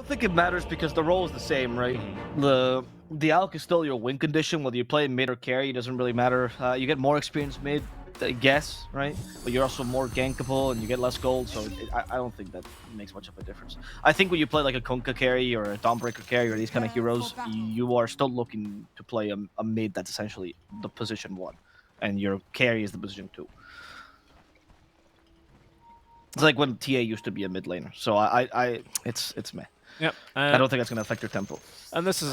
don't think it matters because the role is the same, right? The Alk is still your win condition, whether you play mid or carry, it doesn't really matter. You get more experience mid, I guess, right? But you're also more gankable and you get less gold, so I don't think that makes much of a difference. I think when you play like a Kunkka carry or a Dawnbreaker carry or these kind of heroes, you are still looking to play a mid that's essentially the position 1, and your carry is the position 2. It's like when TA used to be a mid laner, so it's meh. Yep. I don't think that's going to affect your tempo. And this is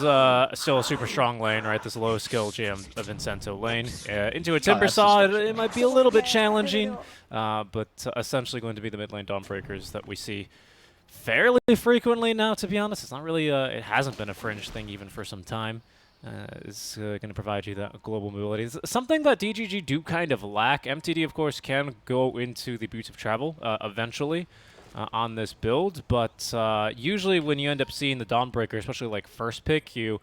still a super strong lane, right? This low skill GM of Vincento lane. Into a Timber Saw, it might be a little bit challenging, but essentially going to be the mid lane Dawnbreakers that we see fairly frequently now, to be honest. It's not really, it hasn't been a fringe thing even for some time. Is going to provide you that global mobility. It's something that DGG do kind of lack. MTD, of course, can go into the Boots of Travel eventually on this build, but usually when you end up seeing the Dawnbreaker, especially like first pick, you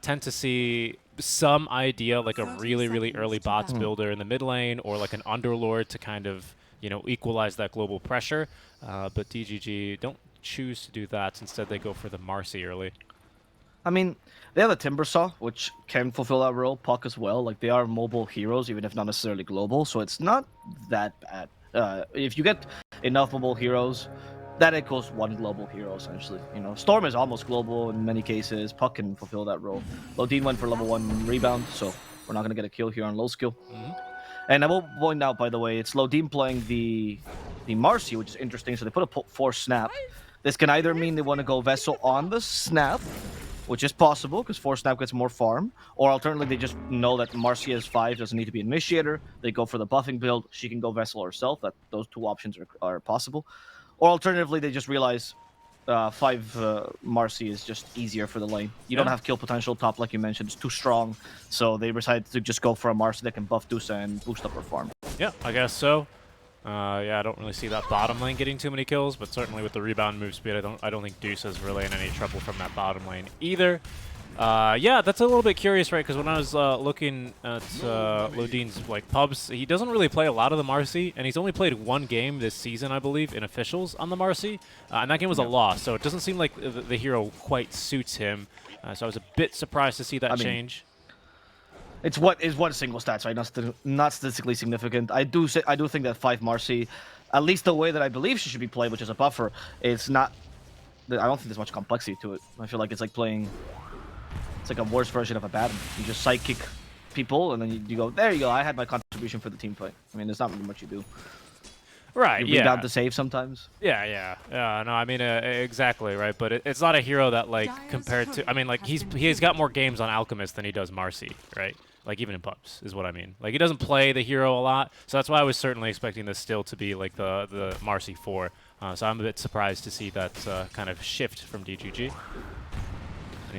tend to see some idea like a really, really early bots builder in the mid lane or like an Underlord to kind of, you know, equalize that global pressure. But DGG don't choose to do that. Instead, they go for the Marcy early. I mean, they have a Timber Saw, which can fulfill that role. Puck as well. Like, they are mobile heroes, even if not necessarily global, so it's not that bad. If you get enough mobile heroes, that equals one global hero, essentially. You know, Storm is almost global in many cases. Puck can fulfill that role. Lodin went for level 1 rebound, so we're not going to get a kill here on low skill. And I will point out, by the way, it's Lodin playing the Marcy, which is interesting. So they put a force snap. This can either mean they want to go Vessel on the snap, which is possible because force snap gets more farm, or alternatively they just know that Marcy has 5, doesn't need to be initiator. They go for the buffing build. She can go Vessel herself. That those two options are possible. Or alternatively they just realize 5 Marcy is just easier for the lane. You don't have kill potential top like you mentioned. It's too strong, so they decided to just go for a Marcy that can buff Dusa and boost up her farm. Yeah, I guess so. Yeah, I don't really see that bottom lane getting too many kills, but certainly with the rebound move speed, I don't think Deuce is really in any trouble from that bottom lane either. Yeah, that's a little bit curious, right? Because when I was looking at Lodin's like pubs, he doesn't really play a lot of the Marcy, and he's only played 1 game this season, I believe, in officials on the Marcy, and that game was a loss. So it doesn't seem like the hero quite suits him. So I was a bit surprised to see that change. It's one single stats, right? Not statistically significant. I do think that 5 Marcy, at least the way that I believe she should be played, which is a buffer, it's not. I don't think there's much complexity to it. I feel like it's like playing. It's like a worse version of a Baton. You just sidekick people, and then you go, there you go. I had my contribution for the team fight. I mean, there's not really much you do. Right, you rebound to save sometimes. Yeah. No, I mean, exactly, right? But it's not a hero that, like, compared to... I mean, like, he's got more games on Alchemist than he does Marcy, right? Like, even in pubs, is what I mean. Like, he doesn't play the hero a lot, so that's why I was certainly expecting this still to be, like, the Marcy 4. So I'm a bit surprised to see that kind of shift from DGG.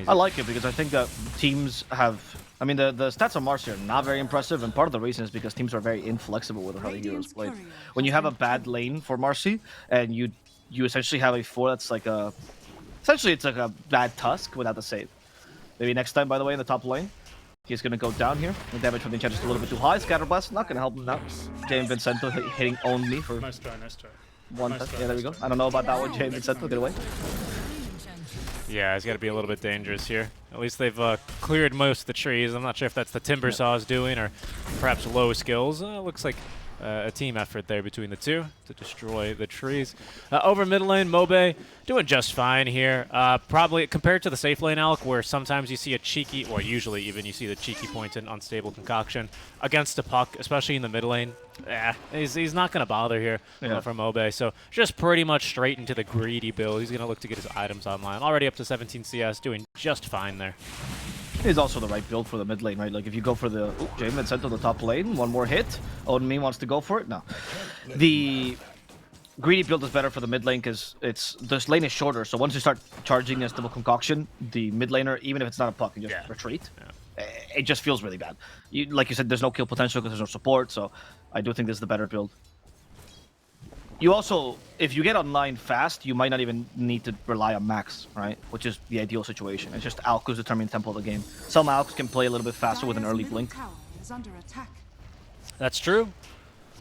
I like it because I think that teams have... I mean, the stats on Marcy are not very impressive, and part of the reason is because teams are very inflexible with how the heroes played. When you have a bad lane for Marcy, and you essentially have a 4 that's like a... Essentially, it's like a bad Tusk without the save. Maybe next time, by the way, in the top lane, he's going to go down here. The damage from the enchant is a little bit too high. Scatterblast, not going to help him out. Jay and Vincento hitting only for nice try. one touch. Yeah, there we go. I don't know about that one, Jay and Vincento, get away. Yeah, it's got to be a little bit dangerous here. At least they've cleared most of the trees. I'm not sure if that's the Timber Saws doing or perhaps low skills. Looks like a team effort there between the two to destroy the trees. Over mid lane, Mobe doing just fine here. Probably compared to the safe lane Alk, where sometimes you see a cheeky, or usually even you see the cheeky point in unstable concoction against a puck, especially in the mid lane. He's not going to bother here from Mobe. So just pretty much straight into the greedy build. He's going to look to get his items online. Already up to 17 CS, doing just fine there. Is also the right build for the mid lane, right? Like if you go for the Jay and Vincento the top lane, one more hit. Odenme wants to go for it. No, the greedy build is better for the mid lane because this lane is shorter. So once you start charging unstable concoction, the mid laner, even if it's not a puck, you just retreat. It just feels really bad. Like you said, there's no kill potential because there's no support. So I do think this is the better build. You also, if you get online fast, you might not even need to rely on Max, right? Which is the ideal situation. It's just Alk who's determining the tempo of the game. Some Alks can play a little bit faster with an early blink. That's true.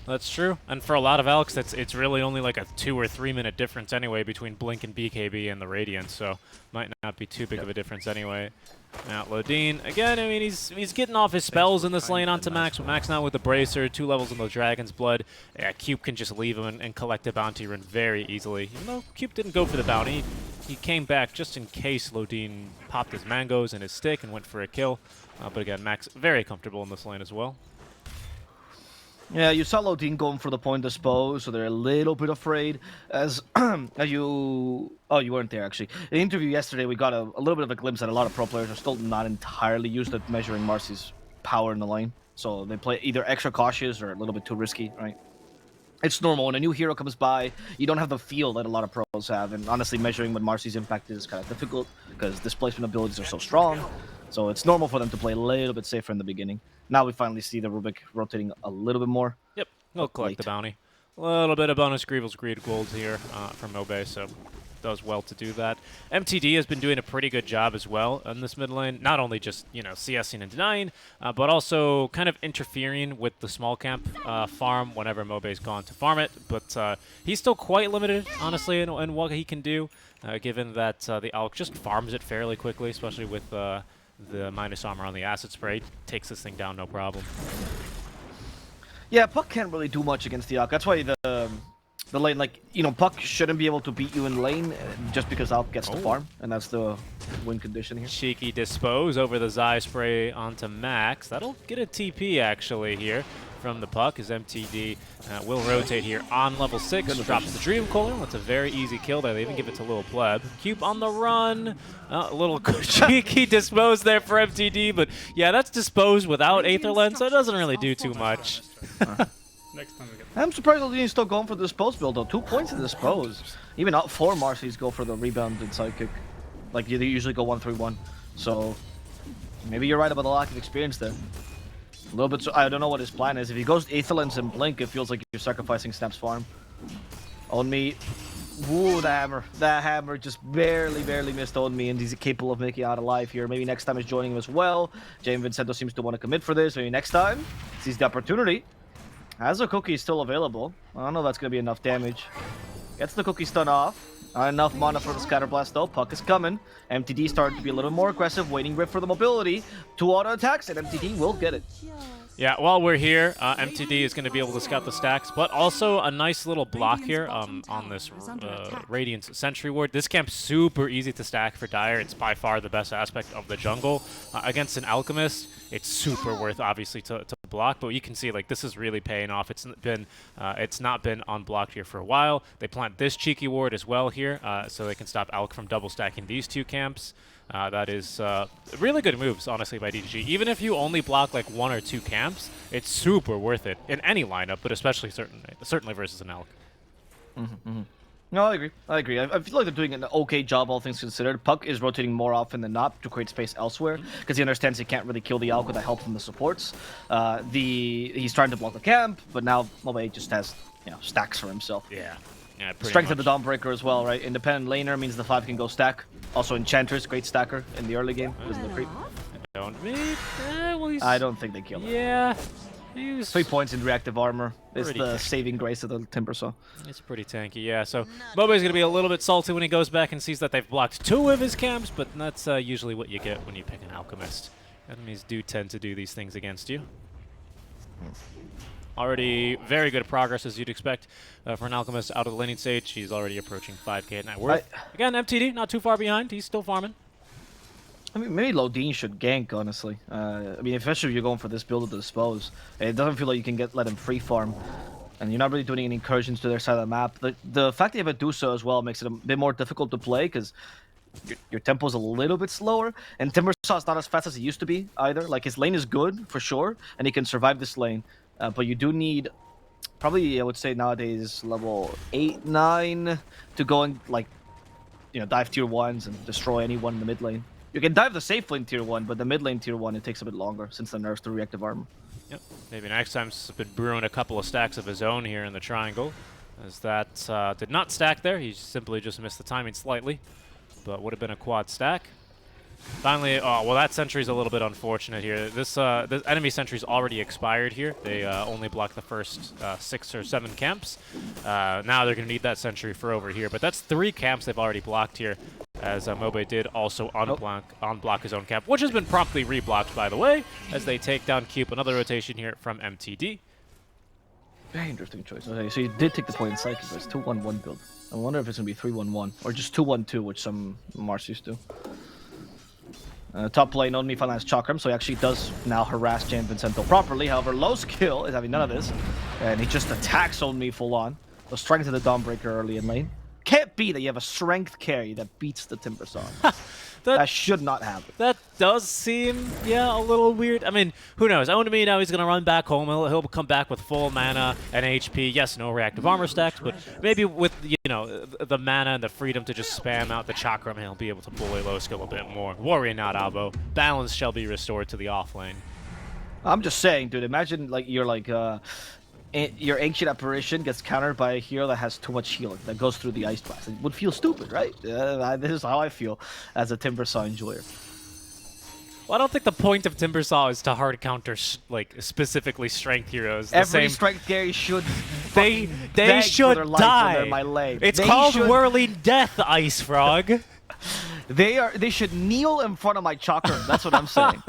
That's true. And for a lot of Alex, it's really only like a 2 or 3 minute difference anyway between Blink and BKB and the Radiant, so might not be too big of a difference anyway. Now Lodine, again, I mean, he's getting off his spells in this lane onto Max, but Max now with the Bracer, 2 levels in the Dragon's Blood. Yeah, Cube can just leave him and collect a bounty run very easily. Even though Cube didn't go for the bounty, he came back just in case Lodine popped his mangoes and his stick and went for a kill. But again, Max very comfortable in this lane as well. Yeah, you saw Lodine going for the point dispose, so they're a little bit afraid. As you weren't there actually. In the interview yesterday, we got a little bit of a glimpse that a lot of pro players are still not entirely used to measuring Marcy's power in the lane. So they play either extra cautious or a little bit too risky, right? It's normal when a new hero comes by, you don't have the feel that a lot of pros have, and honestly, measuring what Marcy's impact is kind of difficult because displacement abilities are so strong. So it's normal for them to play a little bit safer in the beginning. Now we finally see the Rubik rotating a little bit more. Yep, he'll collect the bounty. A little bit of bonus Grievel's Greed gold here from Mobe, so does well to do that. MTD has been doing a pretty good job as well in this mid lane, not only just, you know, CSing and denying, but also kind of interfering with the small camp farm whenever Mobe's gone to farm it. But he's still quite limited, honestly, in what he can do, given that the Alk just farms it fairly quickly, especially with the minus armor on the acid spray. Takes this thing down no problem. Yeah, Puck can't really do much against the Alk. That's why the lane, like, you know, Puck shouldn't be able to beat you in lane just because Alk gets the farm, and that's the win condition here. Cheeky dispose over the Zai spray onto Max. That'll get a TP actually here from the Puck as MTD will rotate here on level 6. Drops the Dream Coil. That's a very easy kill there. They even give it to Little Pleb. Cube on the run. A little cheeky dispose there for MTD, but yeah, that's disposed without Aether Lens, so it doesn't really do too much. Next time we get I'm surprised Lodine's still going for the dispose build though. 2 points in dispose. Even out 4 Marcy's go for the rebound and sidekick. Like they usually go 1-3-1. So maybe you're right about the lack of experience there. A little bit. I don't know what his plan is. If he goes Aether Lens and Blink, it feels like you're sacrificing Snap's farm. On me. Ooh, the hammer. That hammer just barely missed on me, and he's capable of making it out alive here. Maybe next time he's joining him as well. James Vincento seems to want to commit for this. Maybe next time sees the opportunity. Has a cookie still available. I don't know if that's going to be enough damage. Gets the cookie stun off. Not enough mana for the Scatter Blast though. Puck is coming. MTD starting to be a little more aggressive, waiting Rip for the mobility. 2 auto attacks, and MTD will get it. Yeah, while we're here, MTD is going to be able to scout the stacks, but also a nice little block here on this Radiance Sentry Ward. This camp's super easy to stack for Dire. It's by far the best aspect of the jungle. Against an Alchemist, it's super worth, obviously, to block, but you can see, like, this is really paying off. It's not been unblocked here for a while. They plant this cheeky ward as well here, so they can stop Alk from double stacking these 2 camps. That is really good moves, honestly, by DGG. Even if you only block like 1 or 2 camps, it's super worth it in any lineup, but especially certainly versus an Alk. No, I agree. I feel like they're doing an okay job, all things considered. Puck is rotating more often than not to create space elsewhere, because he understands he can't really kill the Alk with the help from the supports. He's trying to block the camp, but now Mobe just has, you know, stacks for himself. Yeah, Strength of the Dawnbreaker as well, right? Independent laner means the 5 can go stack. Also Enchantress, great stacker in the early game because of the creep. I don't think they kill him. Yeah. 3 points in reactive armor is the saving grace of the Timber Saw. It's pretty tanky, yeah. So Mobe's going to be a little bit salty when he goes back and sees that they've blocked 2 of his camps, but that's usually what you get when you pick an Alchemist. Enemies do tend to do these things against you. Already very good progress, as you'd expect for an Alchemist out of the laning stage. He's already approaching 5k net worth. Again, MTD, not too far behind. He's still farming. I mean, maybe Lodine should gank, honestly. I mean, especially if you're going for this build to dispose. It doesn't feel like you can let him free farm. And you're not really doing any incursions to their side of the map. The fact that you have Medusa as well makes it a bit more difficult to play, because your tempo's a little bit slower. And Timbersaw's not as fast as he used to be, either. Like, his lane is good, for sure, and he can survive this lane. But you do need, probably, I would say nowadays, level 8, 9 to go and, like, you know, dive tier 1s and destroy anyone in the mid lane. You can dive the safe lane tier 1, but the mid lane tier 1, it takes a bit longer since the nerfs to reactive armor. Yep. Maybe next time's been brewing a couple of stacks of his own here in the triangle, as that did not stack there. He simply just missed the timing slightly, but would have been a quad stack. Finally, oh, well, that sentry's a little bit unfortunate here. This enemy sentry's already expired here. They only blocked the first 6 or 7 camps. Now they're going to need that sentry for over here. But that's 3 camps they've already blocked here, as Mobe did also unblock his own camp, which has been promptly reblocked, by the way, as they take down Cube. Another rotation here from MTD. Very interesting choice. Okay, so you did take the point in Psychic, but it's 2-1-1 build. I wonder if it's going to be 3-1-1, or just 2-1-2, which some Marcy's do. Top lane only finds Chakram, so he actually does now harass Jan Vincento properly. However, low skill is having none of this, and he just attacks only full on. The strength of the Dawnbreaker early in lane. Can't be that you have a strength carry that beats the Timbersaw. That should not happen. That does seem, yeah, a little weird. I mean, who knows? Onami now he's going to run back home. He'll come back with full mana and HP. Yes, no reactive armor stacks, but maybe with, you know, the mana and the freedom to just spam out the Chakram, he'll be able to bully low skill a bit more. Worry not, Abo. Balance shall be restored to the off lane. I'm just saying, dude, imagine like you're like your Ancient Apparition gets countered by a hero that has too much healing, that goes through the Ice Blast. It would feel stupid, right? This is how I feel as a Timbersaw enjoyer. Well, I don't think the point of Timbersaw is to hard counter like specifically strength heroes. Every strength carry should they should die. My lane. It's called Whirling Death, Ice Frog. They should kneel in front of my Chakram. That's what I'm saying.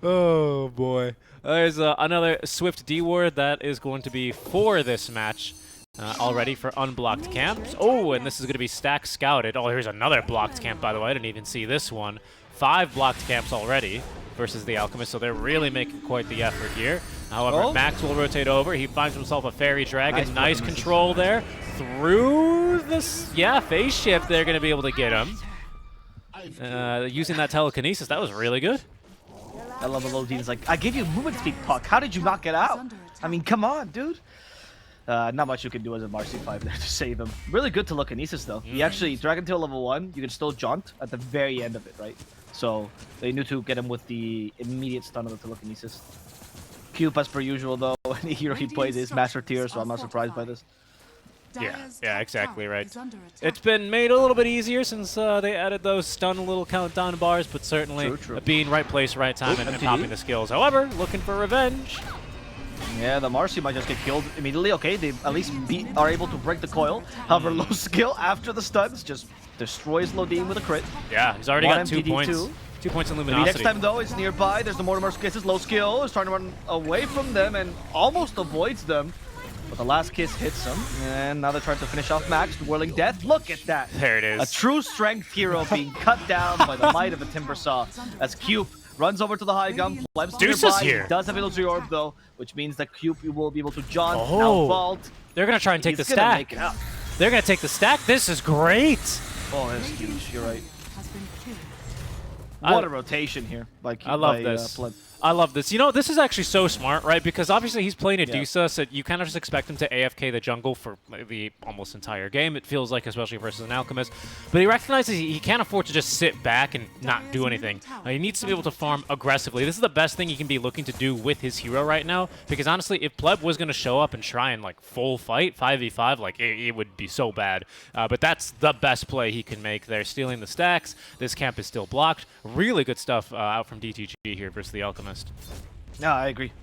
Oh boy. There's another Swift D-Ward that is going to be for this match already for unblocked camps. Oh, and this is going to be stack scouted. Oh, here's another blocked camp, by the way. I didn't even see this one. 5 blocked camps already versus the Alchemist, so they're really making quite the effort here. However, Max will rotate over. He finds himself a Fairy Dragon. Nice control there. Through this, phase shift, they're going to be able to get him. Using that telekinesis, that was really good. I love a little Dean. It's like, I gave you movement speed, Puck. How did you not get out? I mean, come on, dude. Not much you can do as a Marcy 5 there to save him. Really good telekinesis, though. He actually, Dragon Tail level 1, you can still jaunt at the very end of it, right? So, they knew to get him with the immediate stun of the telekinesis. Cube, as per usual, though, any hero he plays is Master Tier, so I'm not surprised by this. Yeah, exactly right. It's been made a little bit easier since they added those stun little countdown bars, but certainly being right place, right time, and popping the skills. However, looking for revenge. Yeah, the Marcy might just get killed immediately. Okay, they at least are able to break the coil. However, low skill after the stuns just destroys Lodine with a crit. Yeah, he's already got 2 points. 2 points in Luminosity. Next time, though, it's nearby. There's the Mortimer's Kisses. Low skill is trying to run away from them and almost avoids them. But the last kiss hits him, and now they're trying to finish off Max. Whirling Death, look at that! There it is. A true strength hero being cut down by the might of a Timbersaw. As Cube runs over to the high gun, Plebs Deuce here. He does have Illusory Orb, though, which means that Cube will be able to jaunt, now vault. They're going to try and take the stack. They're going to take the stack. This is great! Oh, that's huge. You're right. What a rotation here by Cube. I love this. I love this. You know, this is actually so smart, right? Because obviously he's playing Adusa, so you kind of just expect him to AFK the jungle for the almost entire game, it feels like, especially versus an Alchemist. But he recognizes he can't afford to just sit back and not do anything. He needs to be able to farm aggressively. This is the best thing he can be looking to do with his hero right now, because honestly, if Pleb was going to show up and try and, like, full fight, 5v5, like, it would be so bad. But that's the best play he can make there, stealing the stacks. This camp is still blocked. Really good stuff out from DGG here versus the Alchemist. Yeah, I agree.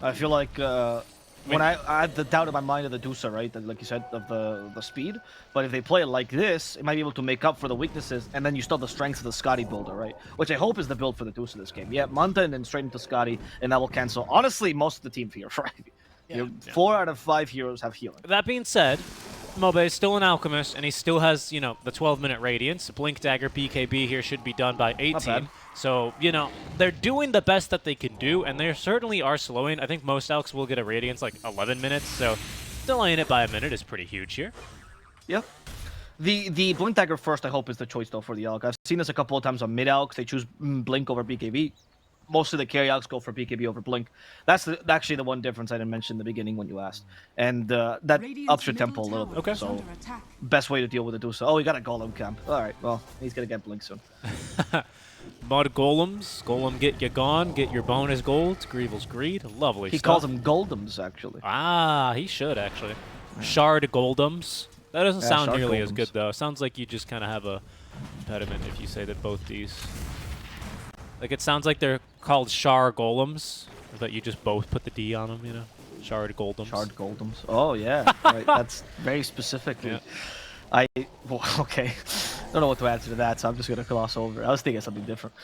I feel like when I had the doubt in my mind of the Dusa, right? That, like you said, of the speed. But if they play it like this, it might be able to make up for the weaknesses, and then you still have the strengths of the Scotty builder, right? Which I hope is the build for the Dusa this game. Yeah, Manta and then straight into Scotty, and that will cancel, honestly, most of the team fear, right? Yeah, 4 out of 5 heroes have healing. That being said, Mobe is still an Alchemist, and he still has, you know, the 12-minute Radiance. Blink Dagger BKB here should be done by 18. So, you know, they're doing the best that they can do, and they certainly are slowing. I think most Alcs will get a Radiance like 11 minutes, so delaying it by a minute is pretty huge here. Yeah. The Blink Dagger first, I hope, is the choice, though, for the Alc. I've seen this a couple of times on mid-Alcs. They choose Blink over BKB. Most of the carry Alcs go for BKB over Blink. That's actually the one difference I didn't mention in the beginning when you asked. And that ups your tempo a little bit. Okay. So, best way to deal with the Dusa. Oh, he got a Golem camp. All right, well, he's going to get Blink soon. Mud Golems. Golem get you gone. Get your bonus gold. Grievel's Greed. Lovely stuff. He calls them Goldems, actually. Ah, he should, actually. Shard Goldems. That doesn't Yeah, sound Shark nearly as Golems. good, though. Sounds like you just kind of have a impediment if you say that both these. Like, it sounds like they're called Shar Golems, but you just both put the D on them, you know? Shard Golems. Shard Golems. Oh, yeah. Right. That's very specific. Yeah. Well, okay. I don't know what to answer to that, so I'm just going to gloss over. I was thinking something different.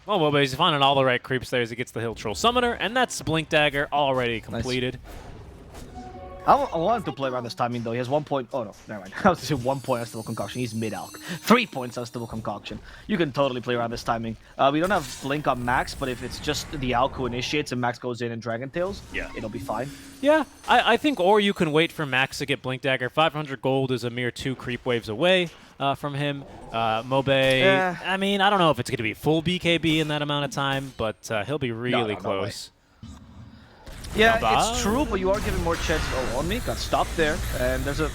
Well, but he's finding all the right creeps there as he gets the Hill Troll Summoner, and that's Blink Dagger already completed. I wanted to play around this timing, though. He has 1 point. Oh, no. Never mind. I was going to say 1 point Unstable Concoction. He's mid-alc. 3 points Unstable Concoction. You can totally play around this timing. We don't have Blink on Max, but if it's just the alc who initiates and Max goes in and Dragon Tails, it'll be fine. Yeah, I think, or you can wait for Max to get Blink Dagger. 500 gold is a mere 2 creep waves away from him. Mobe, I mean, I don't know if it's going to be full BKB in that amount of time, but he'll be really close. Yeah, it's true, but you are giving more chance. Oh, on me, got stopped there. And there's a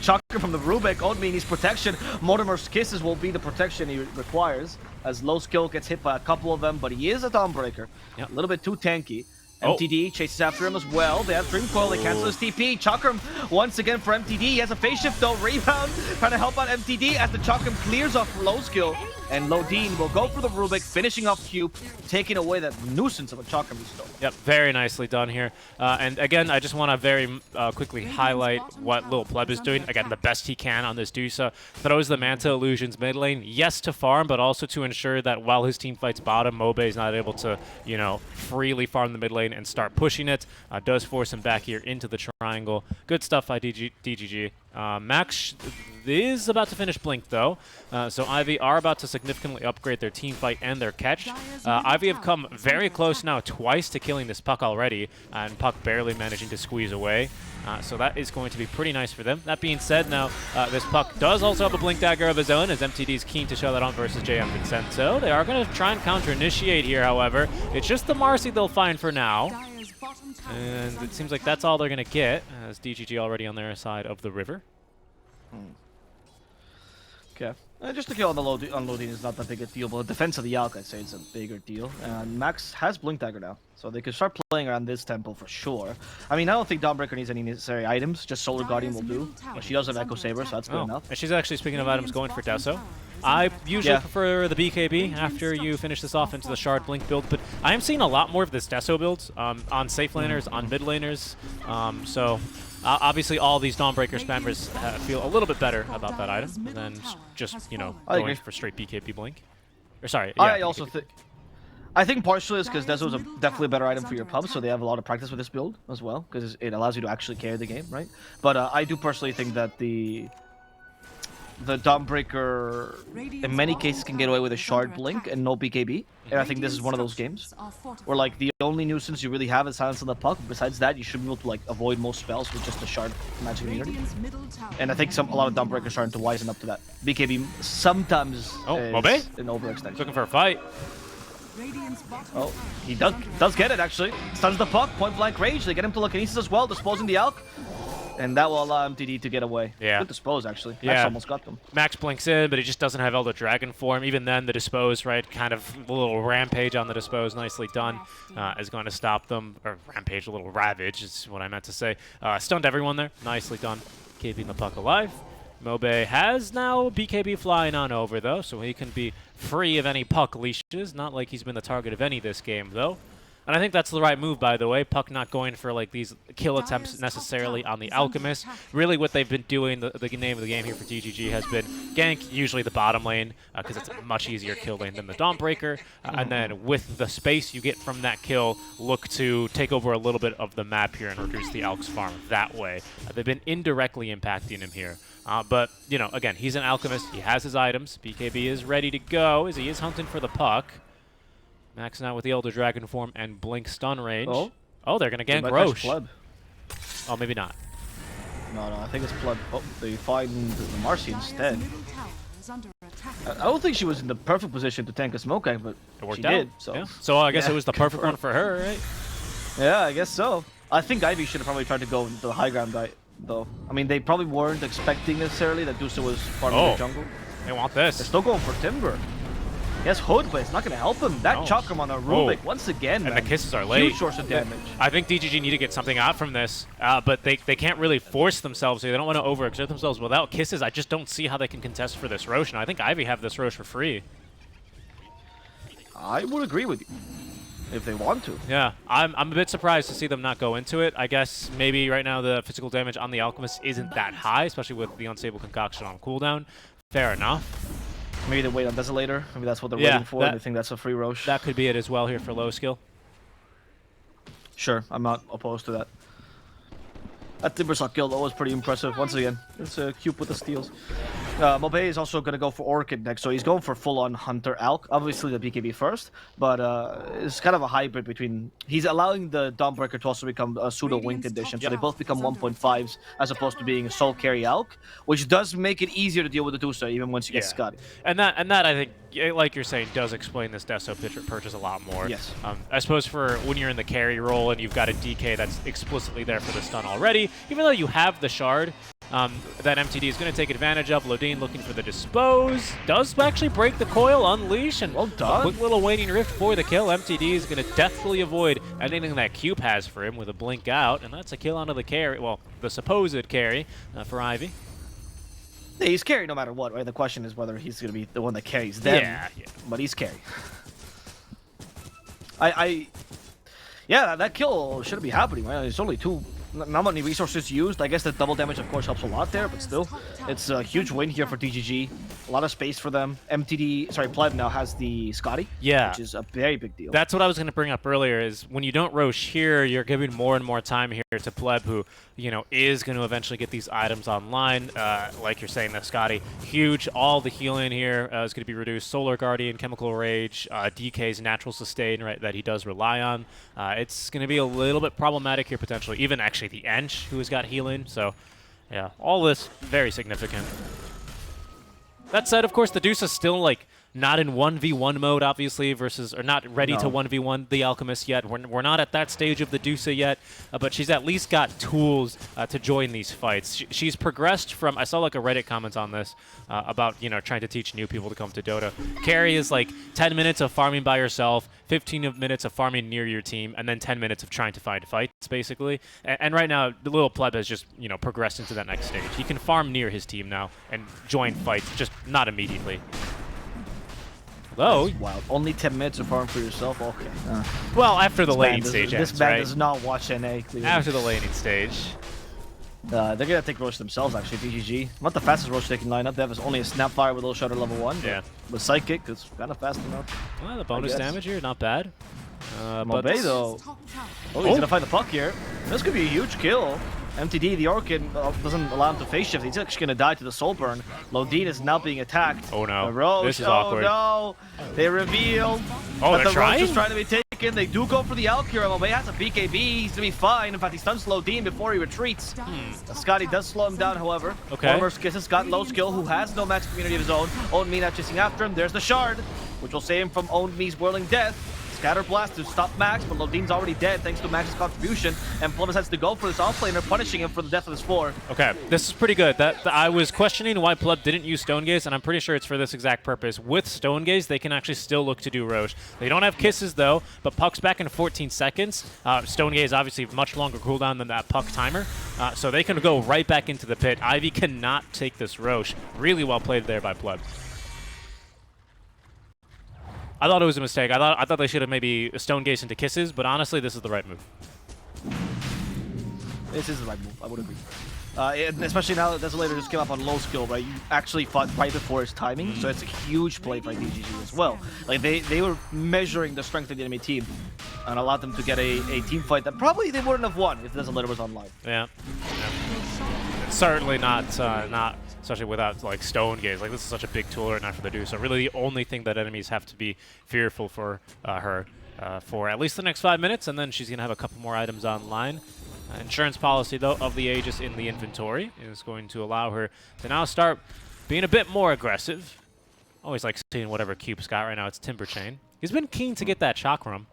Chakra from the Rubik. On me needs protection. Mortimer's Kisses will be the protection he requires, as low skill gets hit by a couple of them, but he is a Dawnbreaker. Yep. A little bit too tanky. MTD chases after him as well. They have Dream Coil, they cancel his TP. Chakram once again for MTD. He has a phase shift though. Rebound trying to help out MTD as the Chakram clears off low skill. And Lodine will go for the Rubik, finishing off Cube, taking away that nuisance of a Chakram he stole. Yep, very nicely done here. And again, I just want to very quickly highlight what Lil Pleb is doing. Again, the best he can on this Dusa. Throws the Manta Illusions mid lane, yes, to farm, but also to ensure that while his team fights bottom, Mobe is not able to, you know, freely farm the mid lane and start pushing it. Does force him back here into the triangle. Good stuff by DGG. Max is about to finish Blink, though. So Ivy are about to significantly upgrade their team fight and their catch. Ivy have come very close now twice to killing this Puck already, and Puck barely managing to squeeze away. So that is going to be pretty nice for them. That being said, now this Puck does also have a Blink Dagger of his own, as MTD is keen to show that on versus JM Vincenzo. They are going to try and counter-initiate here, however. It's just the Marcy they'll find for now. And it seems like that's all they're going to get, as DGG already on their side of the river. Okay. Just to kill on the unloading is not that big a deal, but the defense of the Alk, I'd say, it's a bigger deal. And Max has Blink Dagger now, so they can start playing around this tempo for sure. I mean, I don't think Dawnbreaker needs any necessary items, just Solar Guardian will do. But she does have Echo Saber, so that's good enough. And she's actually, speaking of items, going for Deso. I usually prefer the BKB after you finish this off into the Shard Blink build, but I am seeing a lot more of this Deso build on safe laners, on mid laners. So obviously all these Dawnbreaker spammers feel a little bit better about that item than just, you know, going for straight BKB Blink. Or sorry, yeah, I also think... I think partially it's because Deso is definitely a better item for your pub, so they have a lot of practice with this build as well, because it allows you to actually carry the game, right? But I do personally think that the Dawnbreaker, in many cases, can get away with a Shard Blink and no BKB. And I think this is one of those games where, like, the only nuisance you really have is Silence on the Puck. Besides that, you should be able to, like, avoid most spells with just the Shard magic immunity. And I think a lot of Dawnbreakers are starting to wisen up to that. BKB sometimes is Mobe? an overextension. He's looking for a fight. Oh, he does get it, actually. Stuns the Puck, point blank rage. They get him to Telekinesis as well, disposing the Alk. And that will allow MTD to get away. Yeah. Good dispose, actually. Max almost got them. Max blinks in, but he just doesn't have Elder Dragon form. Even then, the dispose, right, kind of a little rampage on the dispose, nicely done, is going to stop them. Or rampage, a little ravage is what I meant to say. Stunned everyone there. Nicely done, keeping the Puck alive. Mobe has now BKB flying on over, though, so he can be free of any Puck leashes. Not like he's been the target of any this game, though. And I think that's the right move, by the way. Puck not going for like these kill attempts necessarily on the Alchemist. Really what they've been doing, the name of the game here for DGG has been gank, usually the bottom lane, because it's a much easier kill lane than the Dawnbreaker. And then with the space you get from that kill, look to take over a little bit of the map here and reduce the Alk's farm that way. They've been indirectly impacting him here. But, you know, again, he's an Alchemist. He has his items. BKB is ready to go as he is hunting for the Puck. Maxing out with the Elder Dragon form and Blink stun range. Oh, they're going to gank Roche. Oh, maybe not. No, I think it's Pleb. Oh, they find the Marcy instead. I don't think she was in the perfect position to tank a smoke gank, but it worked she out. did. So, so I guess it was the perfect one for her, right? Yeah, I guess so. I think Ivy should have probably tried to go into the high ground guy, though. I mean, they probably weren't expecting necessarily that Dusa was part of the jungle. They want this. They're still going for Timber. He has Hood, but it's not going to help him. That Chakram on a Rubik, once again, and man. the kisses are late. Huge source of damage. I think DGG need to get something out from this, but they can't really force themselves here. They don't want to overexert themselves. Without kisses, I just don't see how they can contest for this Rosh. And I think Ivy have this Rosh for free. I would agree with you. If they want to. Yeah, I'm a bit surprised to see them not go into it. I guess maybe right now the physical damage on the Alchemist isn't that high, especially with the Unstable Concoction on cooldown. Fair enough. Maybe they wait on Desolator. Maybe that's what they're waiting for. And they think that's a free Rosh. That could be it as well here for low skill. Sure, I'm not opposed to that. That Timbersaw kill though was pretty impressive. Once again, it's Cube with the steals. Mobe is also going to go for Orchid next, so he's going for full-on Hunter Alk. Obviously the BKB first, but it's kind of a hybrid between... He's allowing the Dawnbreaker to also become a pseudo-win condition, so they both become 1.5s as opposed to being a soul carry Alk, which does make it easier to deal with the Dusa even once you get Scotty. And that I think, like you're saying, does explain this Deso purchase a lot more. Yes. I suppose for when you're in the carry role and you've got a DK that's explicitly there for the stun already, even though you have the shard, that MTD is going to take advantage of. Lodine looking for the dispose. Does actually break the coil, unleash, and well done. A quick little waning rift for the kill. MTD is going to deftly avoid anything that Cube has for him with a blink out, and that's a kill onto the carry, well, the supposed carry for Ivy. Yeah, he's carry no matter what, right? The question is whether he's going to be the one that carries them. Yeah. But he's carry. Yeah, that kill shouldn't be happening, right? It's only two. Not many resources used. I guess the double damage, of course, helps a lot there, but still, it's a huge win here for DGG. A lot of space for them. Pleb now has the Scotty, which is a very big deal. That's what I was going to bring up earlier, is when you don't Rosh here, you're giving more and more time here to Pleb, who, you know, is going to eventually get these items online. Like you're saying, the Scotty, huge. All the healing here is going to be reduced. Solar Guardian, Chemical Rage, DK's Natural Sustain, right, that he does rely on. It's going to be a little bit problematic here, potentially. Even actually the Ench, who has got healing. So, yeah, all this very significant. That said, of course, the Dusa's still, like, not in 1v1 mode, obviously, versus, or not ready to 1v1 the Alchemist yet. We're not at that stage of the Dusa yet, but she's at least got tools to join these fights. She's progressed from, I saw like a Reddit comment on this about, you know, trying to teach new people to come to Dota. Carry is like 10 minutes of farming by yourself, 15 minutes of farming near your team, and then 10 minutes of trying to find fights, basically. And right now, the little Pleb has just, you know, progressed into that next stage. He can farm near his team now and join fights, just not immediately. Though, wow, only 10 minutes of farm for yourself? Okay. Well, after the laning stage This ends, man right? does not watch NA, clearly. After the laning stage. They're going to take Rosh themselves, actually, DGG. Not the fastest Rosh taking lineup. They have only a Snapfire with a little shutter level 1. Yeah. With Psychic, it's kind of fast enough. Well, the bonus damage here, not bad. Mobe, though. Oh, he's going to find the puck here. This could be a huge kill. MTD, the Orchid, doesn't allow him to face shift. He's actually going to die to the Soul Burn. Lodine is now being attacked. Oh no, Rosh, this is awkward. Oh no, they revealed that the trying? Rosh is trying to be taken. They do go for the Alk here. Mobe has a BKB. He's going to be fine. In fact, he stuns Lodine before he retreats. Scotty does slow him down, however. Okay. One versus Kisses got low skill, who has no max community of his own. Own Me now chasing after him. There's the Shard, which will save him from Own Me's Whirling Death. Scatter Blast to stop Max, but Lodine's already dead thanks to Max's contribution, and Plum has to go for this offlaner, punishing him for the death of his floor. Okay, this is pretty good. I was questioning why Pleb didn't use Stone Gaze, and I'm pretty sure it's for this exact purpose. With Stone Gaze, they can actually still look to do Rosh. They don't have Kisses, though, but Puck's back in 14 seconds. Stone Gaze, obviously, much longer cooldown than that Puck timer, so they can go right back into the pit. Ivy cannot take this Rosh. Really well played there by Pleb. I thought it was a mistake. I thought they should have maybe Stone Gaze into Kisses, but honestly, this is the right move. This is the right move, I would agree. And especially now that Desolator just came up on low skill, right? You actually fought right before his timing, so it's a huge play by DGG as well. Like, they were measuring the strength of the enemy team and allowed them to get a team fight that probably they wouldn't have won if Desolator was online. Yeah. It's certainly not, especially without, like, Stone Gaze. Like, this is such a big tool right now for the Dude. So really the only thing that enemies have to be fearful for her for at least the next 5 minutes, and then she's going to have a couple more items online. Insurance policy, though, of the Aegis in the inventory is going to allow her to now start being a bit more aggressive. Always like seeing whatever Cube's got right now. It's Timber Chain. He's been keen to get that Chakram.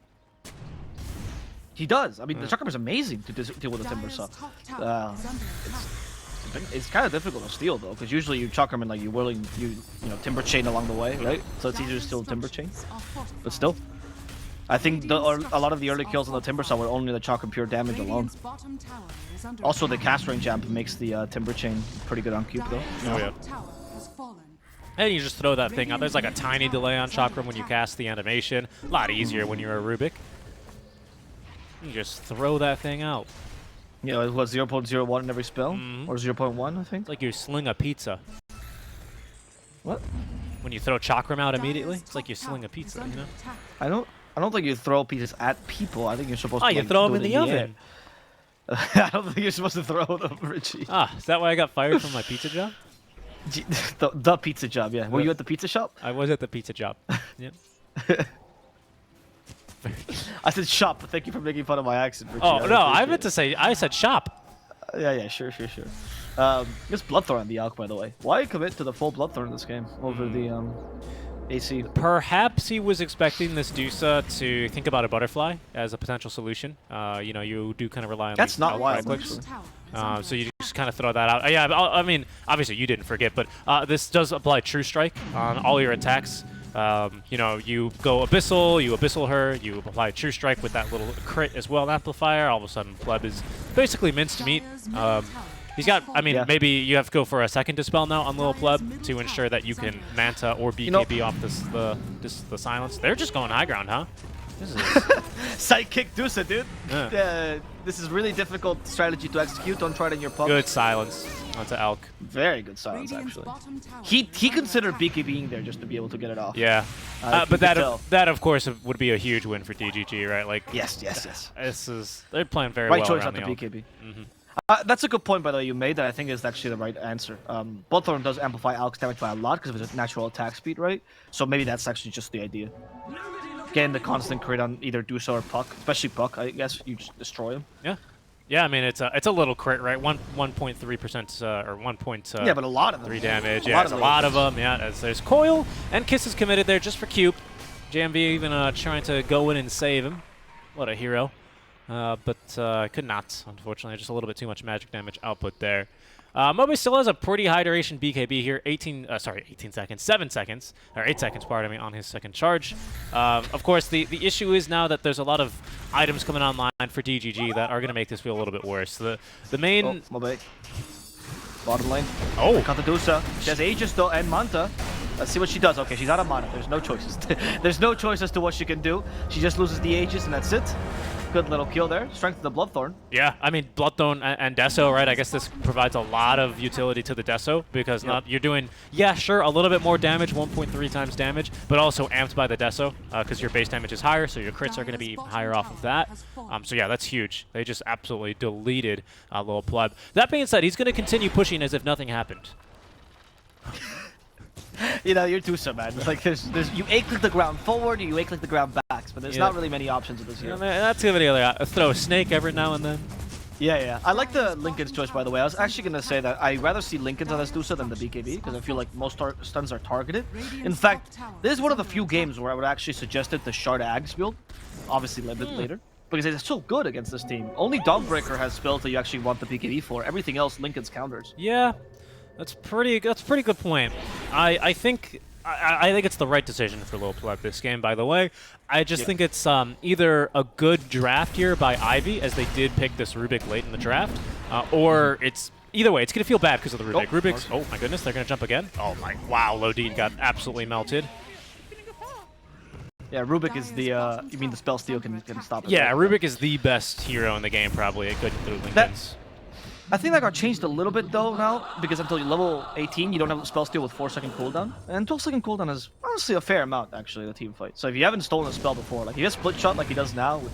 He does. I mean, the Chakram is amazing to deal with the Timber Saw. It's kind of difficult to steal though, because usually you chuck them and like you know Timber Chain along the way, right? So it's easier to steal Timber Chain. But still, I think a lot of the early kills on the Timber Saw were only the chalk and pure damage alone. Also, the cast range amp makes the Timber Chain pretty good on cube though. Oh yeah. And you just throw that thing out. There's like a tiny delay on Chakram when you cast the animation. A lot easier when you're a Rubik. You just throw that thing out. Yeah, it was 0.01 in every spell? Or 0.1, I think? It's like you sling a pizza. What? When you throw Chakram out immediately, it's like you sling a pizza, you know? I don't think you throw pizzas at people. I think you're supposed to you like, throw them do in it the oven. I don't think you're supposed to throw them, Richie. Ah, is that why I got fired from my pizza job? The pizza job, yeah. Were you at the pizza shop? I was at the pizza job. Yep. I said shop, but thank you for making fun of my accent, Richie. Oh, no, I meant to say, I said shop. Yeah, sure. This Bloodthorn on the Alk, by the way. Why commit to the full Bloodthorn in this game over the AC? Perhaps he was expecting this Dusa to think about a butterfly as a potential solution. You know, you do kind of rely on That's not why. clicks. So you just kind of throw that out. Yeah, I mean, obviously you didn't forget, but this does apply True Strike on all your attacks. You know, you go Abyssal, you Abyssal her, you apply True Strike with that little crit as well, amplifier. All of a sudden, Pleb is basically minced meat. He's got, I mean, maybe you have to go for a second Dispel now on Little Pleb to ensure that you can Manta or BKB off the silence. They're just going high ground, huh? This is Sidekick Dusa, dude. Yeah. This is really difficult strategy to execute. Don't try it in your pub. Good silence onto Elk. Very good silence, actually. He considered BK being there just to be able to get it off. Yeah. But that of course would be a huge win for DGG, right? Like yes. They're playing very well. Right choice around at the Elk. BKB. That's a good point, by the way, you made that I think is actually the right answer. Bloodthorn does amplify Alk's damage by a lot because of his natural attack speed, right? So maybe that's actually just the idea. Getting the constant crit on either Dusa or Puck, especially Puck, I guess you just destroy him. Yeah, I mean it's a little crit, right? 1.3% or 1. Yeah, but a lot of them. 3 damage. Yeah, it's a lot of them. Yeah, as there's Coil and Kiss is committed there just for Cube. JMV even trying to go in and save him. What a hero. But could not, unfortunately. Just a little bit too much magic damage output there. Moby still has a pretty high duration BKB here. 7 seconds, or 8 seconds, pardon me, on his second charge. Of course, the issue is now that there's a lot of items coming online for DGG that are going to make this feel a little bit worse. The main... Oh, Moby. Bottom lane. Oh! Got the Dusa. She has Aegis, though, and Manta. Let's see what she does. Okay, she's out of mana. There's no choices. There's no choice as to what she can do. She just loses the Aegis, and that's it. Good little kill there. Strength of the Bloodthorn. Yeah, I mean, Bloodthorn and Deso, right? I guess this provides a lot of utility to the Deso because you're doing, yeah, sure, a little bit more damage, 1.3 times damage, but also amped by the Deso because your base damage is higher, so your crits are going to be even higher off of that. So yeah, that's huge. They just absolutely deleted Lil Pleb. That being said, he's going to continue pushing as if nothing happened. You know, you're Dusa, man. Like, you A-click the ground forward, or you A-click the ground backs, but there's not really many options in this here. Yeah, man, that's gonna be like throw a snake every now and then. Yeah. I like the Linken's choice, by the way. I was actually gonna say that I'd rather see Linken's on this Dusa than the BKB, because I feel like most stuns are targeted. In fact, this is one of the few games where I would actually suggest it the Shard Ags build, obviously a bit later, because it's so good against this team. Only Dawnbreaker has spells that you actually want the BKB for. Everything else, Linken's counters. Yeah. That's pretty good point. I think it's the right decision for Lil Pleb this game, by the way. I just think it's either a good draft here by Ivy, as they did pick this Rubik late in the draft, or it's either way, it's going to feel bad because of the Rubik. Rubik's, oh my goodness, they're going to jump again. Oh my, wow, Lodine got absolutely melted. Yeah, Rubik is the, you mean the spell steal can stop it. Yeah, Rubik is the best hero in the game, probably. It couldn't through Linken's. I think that got changed a little bit though now, because until level 18 you don't have a spell steal with 4-second cooldown, and 12-second cooldown is honestly a fair amount actually in a team fight. So if you haven't stolen a spell before, like if you have split shot like he does now with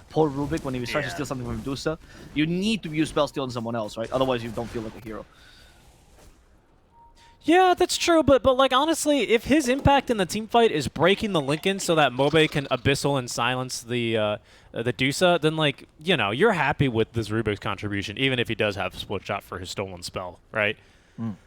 poor Rubik when he starts to steal something from Dusa, you need to use spell steal on someone else, right? Otherwise you don't feel like a hero. Yeah, that's true, but like honestly, if his impact in the team fight is breaking the Linken so that Mobe can Abyssal and silence the Dusa, then like, you know, you're happy with this Rubik's contribution, even if he does have split shot for his stolen spell, right?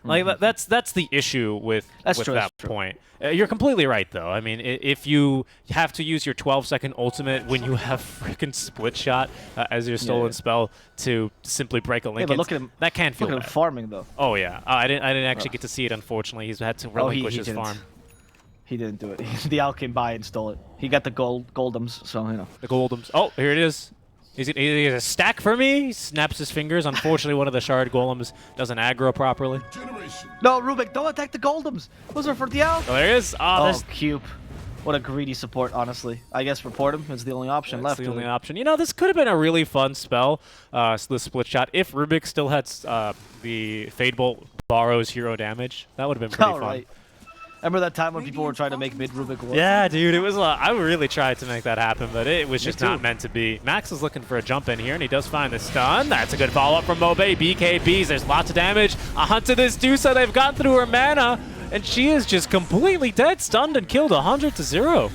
Like that's the issue with that point. You're completely right, though. I mean, if you have to use your 12-second ultimate when you have freaking split shot as your stolen spell to simply break a link, but look at him. That can feel Look at him farming though. Oh yeah, I didn't actually get to see it. Unfortunately, he's had to relinquish his farm. He didn't do it. The owl came by and stole it. He got the goldums, so you know. The goldums. Oh, here it is. He's a stack for me. He snaps his fingers. Unfortunately, one of the shard golems doesn't aggro properly. No, Rubik, don't attack the golems. Those are for the owl. Oh, there he is. Oh, Cube. What a greedy support, honestly. I guess report him is the only option left. That's the only option. You know, this could have been a really fun spell, the split shot. If Rubik still had the Fade Bolt borrows hero damage, that would have been pretty fun. Right. Remember that time when people were trying to make mid Rubik work? Yeah, dude, it was. I really tried to make that happen, but it was just not meant to be. Max is looking for a jump in here, and he does find the stun. That's a good follow-up from Mobe. BKBs, there's lots of damage. Onto this Dusa, they've gone through her mana, and she is just completely dead, stunned, and killed 100-0.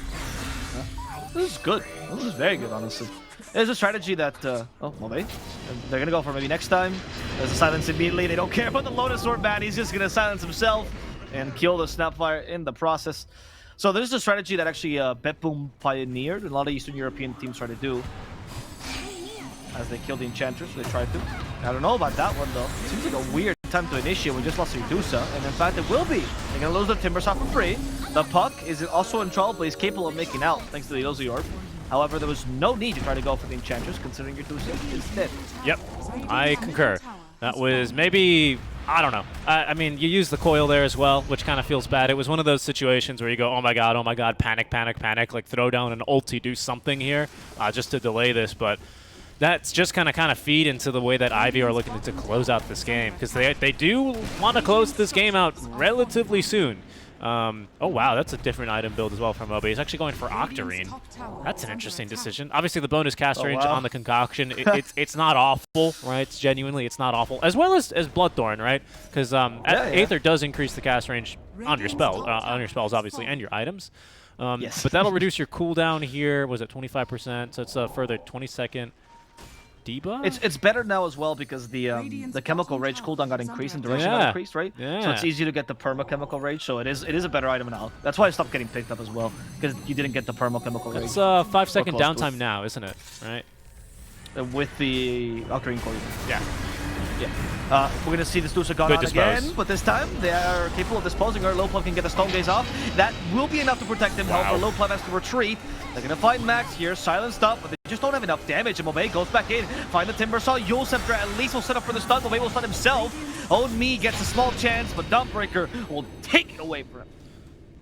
This is good. This is very good, honestly. There's a strategy that, Mobe, they're gonna go for maybe next time. There's a silence immediately. They don't care about the Lotus Orb ban. He's just gonna silence himself and kill the Snapfire in the process. So this is a strategy that actually Betboom pioneered, and a lot of Eastern European teams try to do. As they kill the Enchantress, they try to. I don't know about that one, though. It seems like a weird time to initiate. We just lost Redusa, and in fact, it will be. They're going to lose the Timbersaw for free. The Puck is also in trouble, but he's capable of making out, thanks to the Illusion Orb. However, there was no need to try to go for the Enchantress, considering Redusa is dead. Yep, I concur. That was maybe... I don't know. I mean, you use the coil there as well, which kind of feels bad. It was one of those situations where you go, oh my god, panic, panic, panic, like throw down an ulti, do something here just to delay this. But that's just kind of feed into the way that Ivy are looking to close out this game, because they do want to close this game out relatively soon. Oh wow, that's a different item build as well from Mobe. He's actually going for Octarine. That's an interesting decision. Obviously, the bonus cast range on the concoction, it's not awful, right? It's not awful. As well as Bloodthorn, right? Because Aether does increase the cast range on your spells, obviously, and your items. Yes. But that'll reduce your cooldown here. Was it 25%? So it's a further 20-second debuff? It's better now as well because the chemical rage cooldown got increased and duration got increased, right? Yeah. So it's easier to get the perma chemical rage. So it is a better item now. That's why I stopped getting picked up as well, because you didn't get the perma chemical rage. It's 5-second downtime now, isn't it? Right. With the Octarine core. Yeah. Yeah. We're going to see this Dusa gone on again, but this time they are capable of disposing her. Lowplug can get the Stone Gaze off. That will be enough to protect him. However, Lowplug has to retreat. They're going to find Max here, silenced up, but they just don't have enough damage. And Mobe goes back in, find the Timbersaw. Yule Scepter at least will set up for the stun. Mobe will stun himself. Own Me gets a small chance, but Dawnbreaker will take it away from him.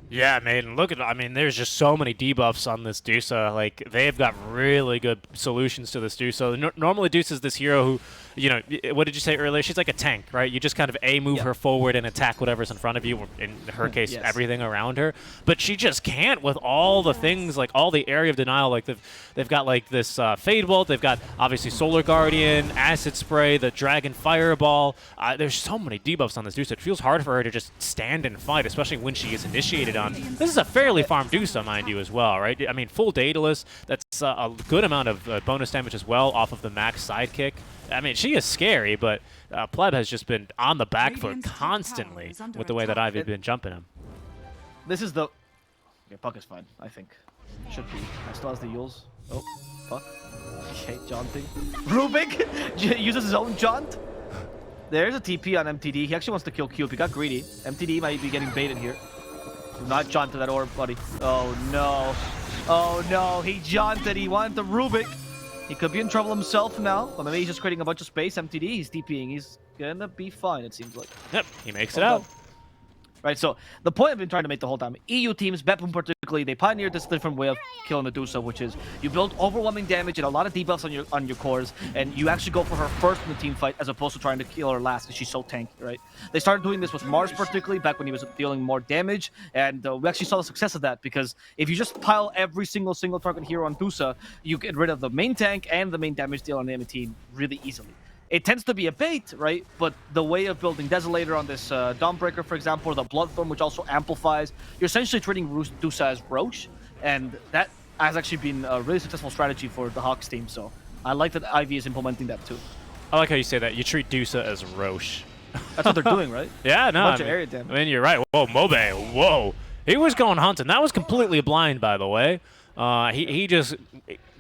Yeah, man, look at, I mean, there's just so many debuffs on this Dusa. Like, they've got really good solutions to this Dusa. Normally, Dusa's this hero who, you know, what did you say earlier? She's like a tank, right? You just kind of move her forward and attack whatever's in front of you, in her case, everything around her. But she just can't with all the things, like all the area of denial. Like, they've got, like, this Fade Bolt. They've got, obviously, Solar Guardian, Acid Spray, the Dragon Fireball. There's so many debuffs on this Dusa. It feels hard for her to just stand and fight, especially when she is initiated on. This is a fairly farmed Dusa, mind you, as well, right? I mean, full Daedalus, that's a good amount of bonus damage as well off of the Max sidekick. I mean, she is scary, but Pleb has just been on the back foot constantly with the way that Ivy's been jumping him. This is the... Okay, Puck is fine, I think. Should be. I still has the Yules. Oh, Puck. Okay, jaunting. Rubik uses his own jaunt. There's a TP on MTD. He actually wants to kill Cube. He got greedy. MTD might be getting baited here. Do not jaunt to that orb, buddy. Oh, no. Oh, no. He jaunted. He wanted the Rubik. He could be in trouble himself now, but maybe he's just creating a bunch of space. MTD, he's DPing. He's gonna be fine, it seems like. Yep, he makes it out. Right, so the point I've been trying to make the whole time, EU teams, Betboom particularly, they pioneered this different way of killing the Dusa, which is you build overwhelming damage and a lot of debuffs on your cores, and you actually go for her first in the team fight as opposed to trying to kill her last because she's so tanky, right? They started doing this with Mars particularly back when he was dealing more damage, and we actually saw the success of that because if you just pile every single target hero on Dusa, you get rid of the main tank and the main damage dealer on the enemy team really easily. It tends to be a bait, right? But the way of building Desolator on this Dawnbreaker, for example, or the Bloodthorn, which also amplifies, you're essentially treating Dusa as Roche, and that has actually been a really successful strategy for the Hawks team, so I like that Ivy is implementing that too. I like how you say that. You treat Dusa as Roche. That's what they're doing, right? Yeah, no. Bunch of area damage. I mean, you're right. Whoa, Mobe. Whoa. He was going hunting. That was completely blind, by the way. He just,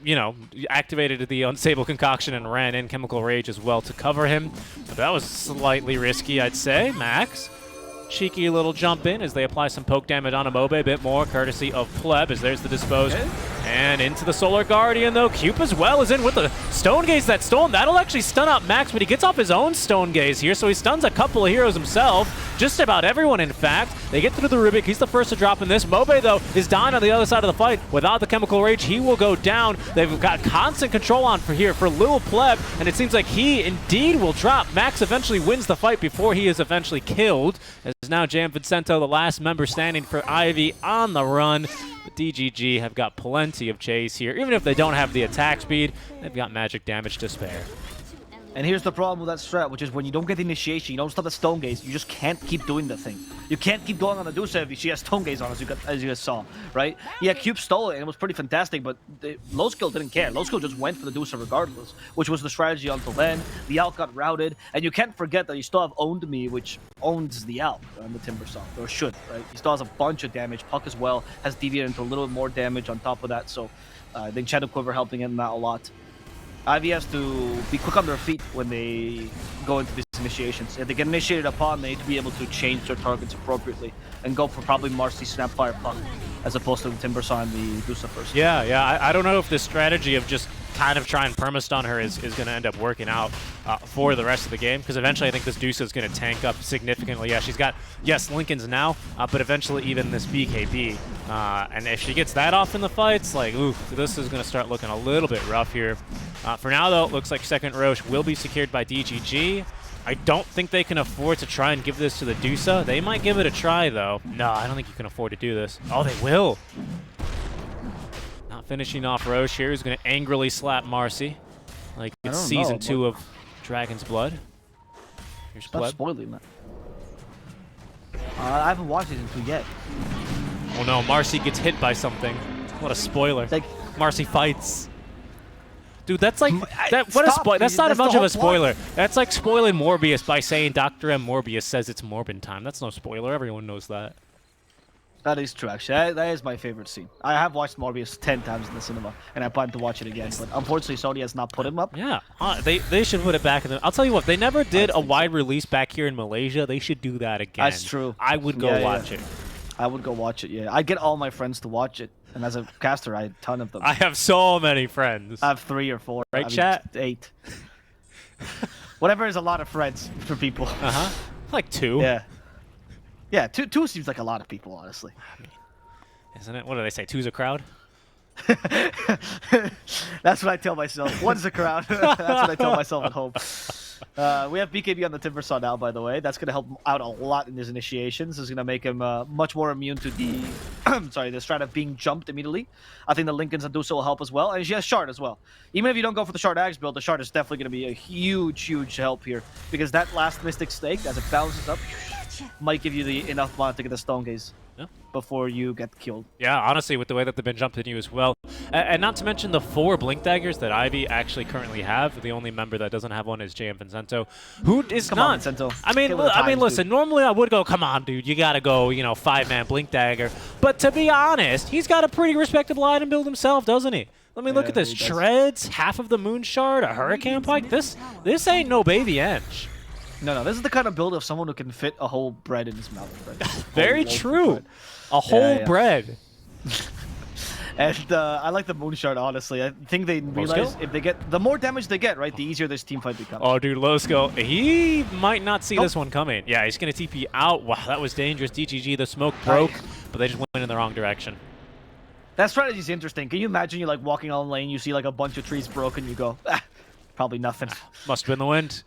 you know, activated the Unstable Concoction and ran in Chemical Rage as well to cover him. But that was slightly risky, I'd say. Max. Cheeky little jump in as they apply some poke damage on a Mobe, a bit more courtesy of Pleb as there's the dispose. Okay. And into the Solar Guardian though. Cube as well is in with the Stone Gaze that stolen. That'll actually stun out Max, but he gets off his own Stone Gaze here, so he stuns a couple of heroes himself. Just about everyone, in fact. They get through the Rubik. He's the first to drop in this. Mobe, though, is dying on the other side of the fight. Without the Chemical Rage, he will go down. They've got constant control on for Lil Pleb, and it seems like he indeed will drop. Max eventually wins the fight before he is eventually killed. As now Jam Vincento, the last member standing for Ivy, on the run. The DGG have got plenty of chase here. Even if they don't have the attack speed, they've got magic damage to spare. And here's the problem with that strat, which is when you don't get the initiation, you don't stop the Stone Gaze, you just can't keep doing the thing. You can't keep going on the Dusa if she has Stone Gaze on, as you guys saw, right? Yeah, Cube stole it, and it was pretty fantastic, but Low Skill didn't care. Low Skill just went for the Dusa regardless, which was the strategy until then. The Alt got routed, and you can't forget that you still have Owned Me, which owns the Alt on the Timber Saw, or should, right? He still has a bunch of damage. Puck as well has deviated into a little bit more damage on top of that, so I think Shadow Quiver helping him out a lot. Ivy has to be quick on their feet when they go into these initiations. If they get initiated upon, they need to be able to change their targets appropriately and go for probably Marcy Snapfire Puck as opposed to the Timber Saw and the Dusa first. Yeah. I don't know if this strategy of just kind of trying perma-stun her is going to end up working out for the rest of the game, because eventually I think this Dusa is going to tank up significantly. Yeah, she's got, yes, Lincoln's now, but eventually even this BKB. And if she gets that off in the fights, like, oof, this is going to start looking a little bit rough here. For now, though, it looks like second Roche will be secured by DGG. I don't think they can afford to try and give this to the Dusa. They might give it a try, though. No, I don't think you can afford to do this. Oh, they will. Not finishing off Roche here. He's going to angrily slap Marcy. Like it's season 2 of Dragon's Blood. Here's Stop spoiling that. I haven't watched season 2 yet. Oh no, Marcy gets hit by something. What a spoiler. Like, Marcy fights. Dude, that's like what a spoiler. That's not much of a spoiler. That's like spoiling Morbius by saying Dr. M. Morbius says it's Morbin time. That's no spoiler. Everyone knows that. That is true, actually. That is my favorite scene. I have watched Morbius 10 times in the cinema, and I plan to watch it again. But unfortunately, Sony has not put him up. Yeah, they should put it back in the... I'll tell you what, they never did a wide release back here in Malaysia. They should do that again. That's true. I would go watch it. I would go watch it, yeah. I'd get all my friends to watch it. And as a caster, I had a ton of them. I have so many friends. I have 3 or 4. Right, chat? 8. Whatever is a lot of friends for people. Uh-huh. Like 2. Yeah. Yeah, two seems like a lot of people, honestly. I mean, isn't it? What do they say? 2's a crowd? That's what I tell myself. 1's a crowd. That's what I tell myself at home. We have BKB on the Timber Saw now, by the way. That's going to help out a lot in his initiations. This is going to make him much more immune to the the strat of being jumped immediately. I think the Lincoln's and Dusa will help as well. And she has Shard as well. Even if you don't go for the Shard Axe build, the Shard is definitely going to be a huge help here. Because that last Mystic Stake, as it bounces up, might give you the enough mana to get the Stone Gaze. Yeah. Before you get killed. Yeah, honestly, with the way that they've been jumping you as well. And not to mention the 4 Blink Daggers that Ivy actually currently have. The only member that doesn't have one is JM Vincento, who is Come not. on, Vincento. I mean, listen, normally I would go, come on, dude, you gotta go, 5-man Blink Dagger. But to be honest, he's got a pretty respectable item build himself, doesn't he? Let me look at this. Treads, half of the Moon Shard, a Hurricane Pike. This ain't no baby Ench. No, this is the kind of build of someone who can fit a whole bread in his mouth. Right? Very true. A whole bread. And I like the Moon Shard, honestly. I think they realize if they get... The more damage they get, right, the easier this team fight becomes. Oh, dude, low skill. He might not see this one coming. Yeah, he's going to TP out. Wow, that was dangerous. DGG, the smoke broke, but they just went in the wrong direction. That strategy is interesting. Can you imagine you're like walking on lane, you see like a bunch of trees broken, you go, probably nothing. Must have been the wind.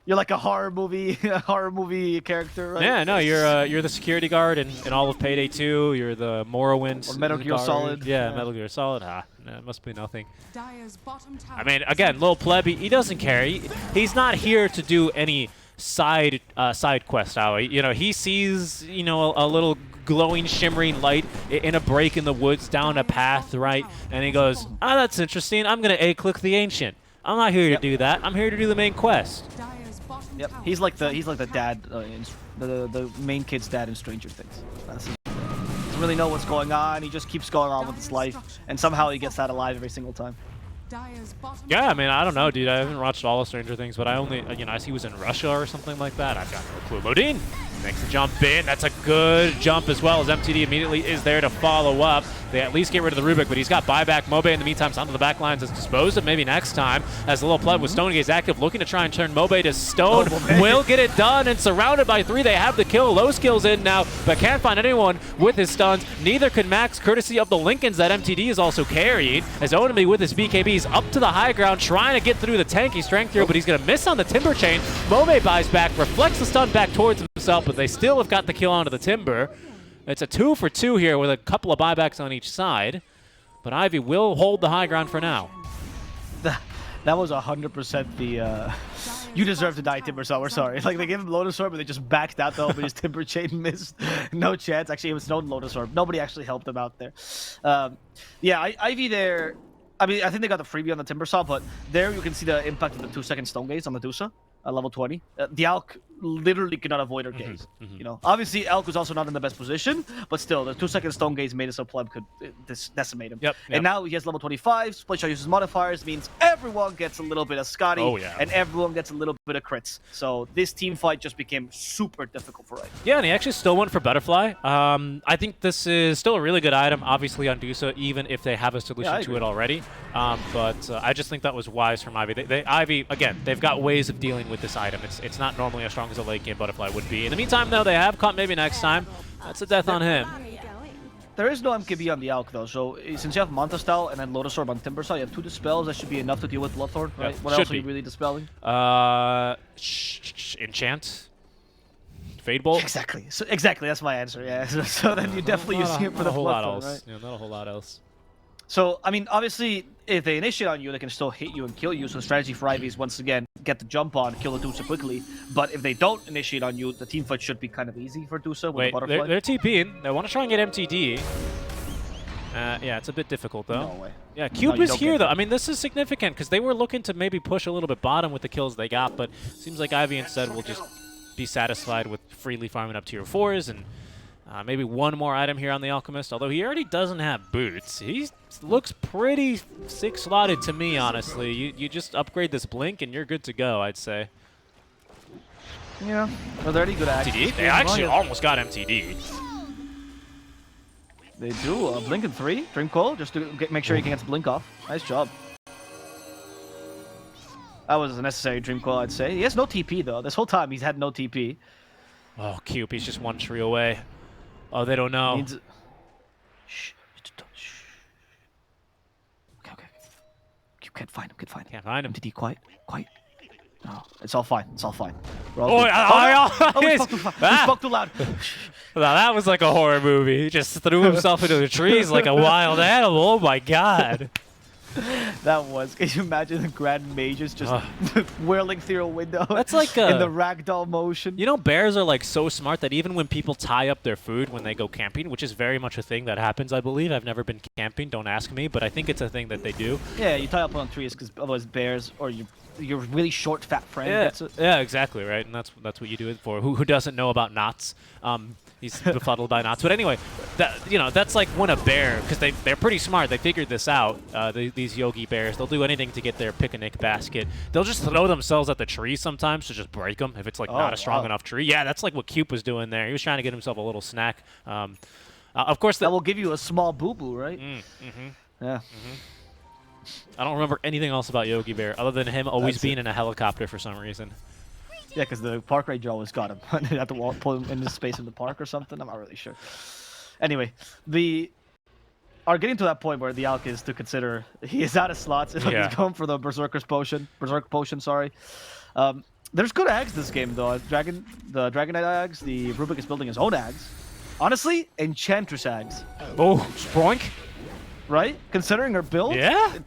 You're like a horror movie character, right? Yeah, no, you're the security guard in all of Payday 2. You're the Morrowind. Or Metal Gear Solid. Yeah, Metal Gear Solid. It must be nothing. I mean, again, Lil Pleb, he doesn't care. He's not here to do any side quest. He sees a little glowing, shimmering light in a break in the woods down a path, right? And he goes, that's interesting. I'm gonna A-click the Ancient. I'm not here to do that. I'm here to do the main quest. Yep. He's like the dad, the main kid's dad in Stranger Things. That's doesn't really know what's going on. He just keeps going on with his life, and somehow he gets out alive every single time. Yeah, I mean, I don't know, dude. I haven't watched all of Stranger Things, but I only, I see he was in Russia or something like that. I've got no clue. Modine makes the jump in. That's a good jump as well, as MTD immediately is there to follow up. They at least get rid of the Rubik, but he's got buyback. Mobe in the meantime is onto the back lines, is disposed of maybe next time, as the little pleb with Stone Gaze active, looking to try and turn Mobe to stone. Will get it done, and surrounded by 3, they have the kill. Low skills in now, but can't find anyone with his stuns. Neither can Max, courtesy of the Lincolns that MTD is also carrying, as Onemy with his BKBs up to the high ground, trying to get through the tanky strength here, but he's going to miss on the Timber Chain. Mobe buys back, reflects the stun back towards himself, but they still have got the kill onto the Timber. It's a 2 for 2 here with a couple of buybacks on each side, but Ivy will hold the high ground for now. That was 100% the you deserve to die, Timber Saw. We're sorry. Like, they gave him Lotus Orb, but they just backed out though, but his Timber Chain missed. No chance. Actually, it was no Lotus Orb. Nobody actually helped him out there. Yeah, Ivy there. I mean, I think they got the freebie on the Timber Saw, but there you can see the impact of the 2-second Stone Gaze on Medusa. Level 20. The Alk literally could not avoid her gaze. You know, obviously Alk was also not in the best position, but still, the 2-second Stone Gaze made it so Pleb could decimate him. And now he has level 25. Split Shot uses modifiers, means everyone gets a little bit of Scotty, and everyone gets a little bit of crits. So this team fight just became super difficult for Ivy. Yeah, and he actually still went for Butterfly. I think this is still a really good item, obviously on Dusa, even if they have a solution to it already. But I just think that was wise from Ivy. Ivy, again, they've got ways of dealing with this item. It's not normally as strong as a late game Butterfly would be. In the meantime, though, they have caught maybe next time. That's a death on him. There is no MKB on the Alk, though, so since you have Manta Style and then Lotus Orb on Timber Saw, you have 2 dispels. That should be enough to deal with Bloodthorn, right? What else are you really dispelling? Enchant? Fade Bolt? Exactly. So, exactly, that's my answer, yeah. So then you're definitely using it for the Bloodthorn, right? Yeah, not a whole lot else. So, I mean, obviously, if they initiate on you, they can still hit you and kill you. So the strategy for Ivy is, once again, get the jump on, kill the Dusa quickly. But if they don't initiate on you, the team fight should be kind of easy for Dusa with the Butterfly. They're TPing. They want to try and get MTD. Yeah, it's a bit difficult, though. No way. Yeah, Cube is here, though. I mean, this is significant, because they were looking to maybe push a little bit bottom with the kills they got, but it seems like Ivy instead will just be satisfied with freely farming up tier 4s and maybe one more item here on the Alchemist, although he already doesn't have boots. He looks pretty 6-slotted to me, honestly. You just upgrade this Blink and you're good to go, I'd say. Yeah, well, they're already good at MTD? They actually almost got MTD. They do. Blink in 3, Dream Coil, just to make sure you can get Blink off. Nice job. That was a necessary Dream Coil, I'd say. He has no TP, though. This whole time, he's had no TP. Oh, Cube, he's just one tree away. Oh, they don't know. Shh. Okay. You can't find him. Can't find him. MTD, quiet. No, it's all fine. We're all Oh, we spoke too loud. Now, that was like a horror movie. He just threw himself into the trees like a wild animal. Oh, my God. That was. Can you imagine the Grand Mages just whirling through a window? That's like in the ragdoll motion. You know, bears are like so smart that even when people tie up their food when they go camping, which is very much a thing that happens, I believe. I've never been camping, don't ask me, but I think it's a thing that they do. Yeah, you tie up on trees because otherwise bears or your really short, fat friend gets it. Yeah, exactly, right? And that's what you do it for. Who doesn't know about knots? He's befuddled by knots. But anyway, that's like when a bear, because they're pretty smart. They figured this out, these Yogi bears. They'll do anything to get their picnic basket. They'll just throw themselves at the tree sometimes to just break them if it's like not a strong enough tree. Yeah, that's like what Cube was doing there. He was trying to get himself a little snack. Of course, that will give you a small boo-boo, right? Yeah. I don't remember anything else about Yogi Bear other than him always being in a helicopter for some reason. Yeah, because the park ranger always got him. They had to pull him into space in the park or something. I'm not really sure. Anyway, are getting to that point where the Alk is to consider he is out of slots. He's going for the Berserker potion. Sorry. There's good Ags this game though. The Dragonite Ags. The Rubik is building his own Ags. Honestly, Enchantress Ags. Oh, Sproink. Right? Considering her build. Yeah.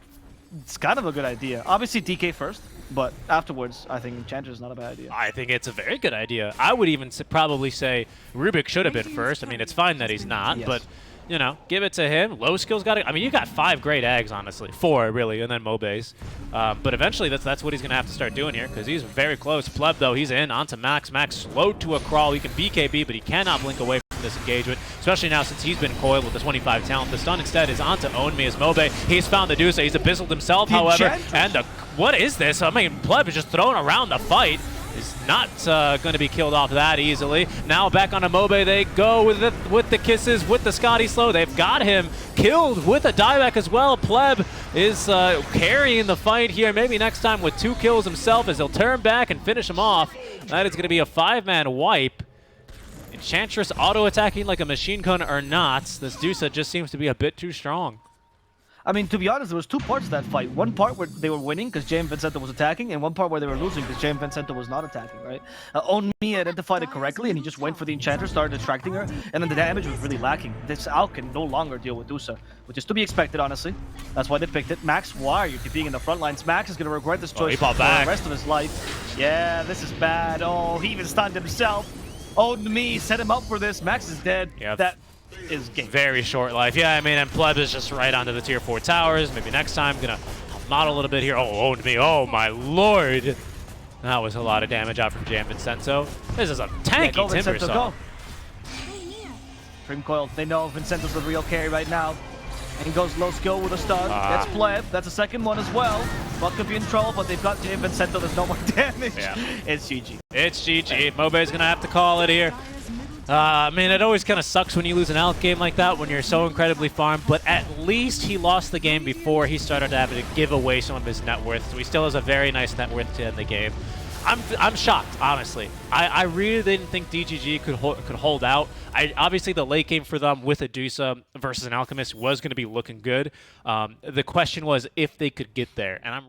It's kind of a good idea. Obviously DK first. But afterwards, I think Enchantress is not a bad idea. I think it's a very good idea. I would even probably say Rubik should have been first. I mean, it's fine that he's not, but you know, give it to him. Low skill's got it. I mean, you got 5 great eggs, honestly. 4, really, and then Mobe's. But eventually, that's what he's going to have to start doing here, because he's very close. Pleb, though, he's in onto Max. Max slowed to a crawl. He can BKB, but he cannot blink away from this engagement, especially now since he's been coiled with the 25 talent. The stun instead is onto Own Me as Mobe. He's found the Deuce. He's abyssal himself, however. And what is this? I mean, Pleb is just throwing around the fight. Is not going to be killed off that easily. Now back on a Mobe they go with the kisses, with the Scotty slow. They've got him killed with a dieback as well. Pleb is carrying the fight here. Maybe next time with 2 kills himself as he'll turn back and finish him off. That is going to be a 5-man wipe. Enchantress auto-attacking like a machine gun or not, this Dusa just seems to be a bit too strong. I mean, to be honest, there was 2 parts to that fight. One part where they were winning because JM Vincento was attacking, and one part where they were losing because JM Vincento was not attacking, right? Own Me identified it correctly, and he just went for the Enchantress, started attracting her, and then the damage was really lacking. This Al can no longer deal with Dusa, which is to be expected, honestly. That's why they picked it. Max, why are you being in the front lines? Max is going to regret this choice for the rest of his life. Yeah, this is bad. Oh, he even stunned himself. Own Me set him up for this. Max is dead. Yep. That is game. Very short life. Yeah, I mean, and Pleb is just right onto the tier 4 towers. Maybe next time, gonna mod a little bit here. Oh, Own Me. Oh, my lord. That was a lot of damage out from JM Vincento. This is a tanky Timber Saw. Dream Coil, they know Vincento's the real carry right now. And he goes low skill with a stun. That's Pleb. That's a second one as well. Buck could be in trouble, but they've got JM Vincento. There's no more damage. Yeah. It's GG. It's GG. Mobe's gonna have to call it here. I mean, it always kind of sucks when you lose an out game like that when you're so incredibly farmed, but at least he lost the game before he started having to give away some of his net worth, so he still has a very nice net worth to end the game. I'm shocked, honestly. I really didn't think DGG could hold out. Obviously, the late game for them with Adusa versus an Alchemist was going to be looking good. The question was if they could get there, and I'm